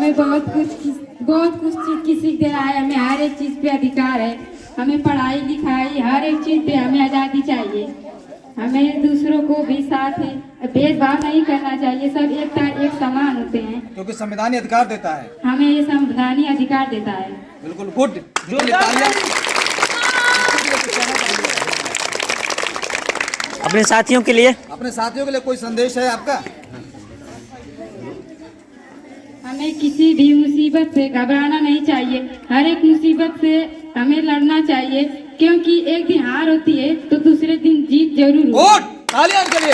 हमें बहुत कुछ चीज की सीख दे रहा है। हमें हर एक चीज पे अधिकार है। हमें पढ़ाई लिखाई हर एक चीज पे हमें आज़ादी चाहिए। हमें दूसरों को भी साथ भेदभाव नहीं करना चाहिए। सब एक समान होते हैं, क्योंकि संविधान अधिकार देता है। हमें ये संवैधानिक अधिकार देता है। बिल्कुल गुड। अपने साथियों के लिए कोई संदेश है आपका? हमें किसी भी मुसीबत से घबराना नहीं चाहिए। हर एक मुसीबत से हमें लड़ना चाहिए, क्योंकि एक दिन हार होती है तो दूसरे दिन जीत जरूर होती है। तालियां के लिए।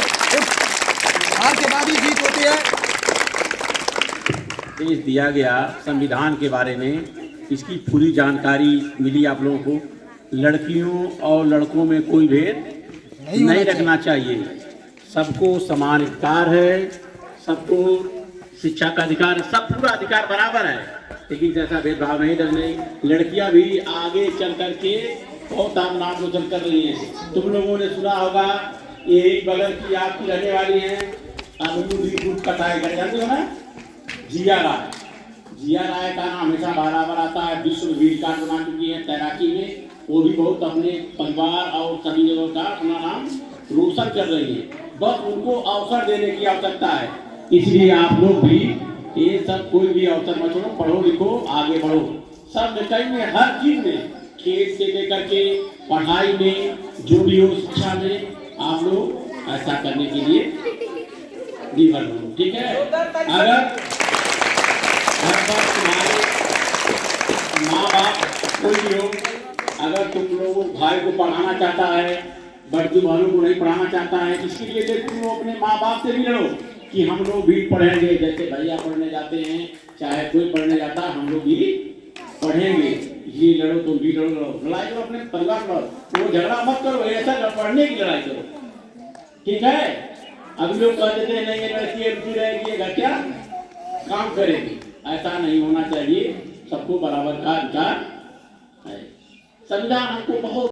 हार के बाद ही जीत होती है। देश दिया गया संविधान के बारे में इसकी पूरी जानकारी मिली आप लोगों को। लड़कियों और लड़कों में कोई भेद नहीं रखना चाहिए। सबको समान अधिकार है, सबको शिक्षा का अधिकार, सब पूरा अधिकार बराबर है। लेकिन जैसा भेदभाव नहीं रखने, लड़कियां भी आगे चल करके बहुत नाम रोशन कर रही हैं। तुम लोगों ने सुना होगा एक बगल की आपकी रहने वाली है कटाई कर जानते हो ना, जिया राय का नाम हमेशा बराबर आता है। विश्व वीर कार्ड बना चुकी है तैराकी में। वो भी बहुत अपने परिवार और सभी जगहों का अपना नाम रोशन कर रही है। बस उनको अवसर देने की आवश्यकता है। इसलिए आप लोग भी ये सब कोई भी अवसर मत छोड़ो, पढ़ो लिखो आगे बढ़ो। सब कहीं में हर चीज में, खेल से लेकर के पढ़ाई में, जो भी हो शिक्षा में, आप लोग ऐसा करने के लिए निभर लो, ठीक है। अगर तुम्हारे माँ बाप कोई भी हो, अगर तुम लोग भाई को पढ़ाना चाहता है, बड़ी बहनों को नहीं पढ़ाना चाहता है, इसके लिए तुम अपने माँ बाप से भी लड़ो कि हम लोग भी पढ़ेंगे। जैसे भैया पढ़ने जाते हैं, चाहे कोई पढ़ने जाता है, हम लोग भी पढ़ेंगे। ये लड़ो, तुम भी लड़ो, लड़ाई करो अपने परिवार लड़ो। वो झगड़ा मत करो, ऐसा पढ़ने की लड़ाई करो, ठीक है। अब लोग कह देते हैं नहीं ये लड़की रुचि रहेगी, घर क्या काम करेगी। ऐसा नहीं होना चाहिए। सबको बराबर का अधिकार है। संविधान हमको बहुत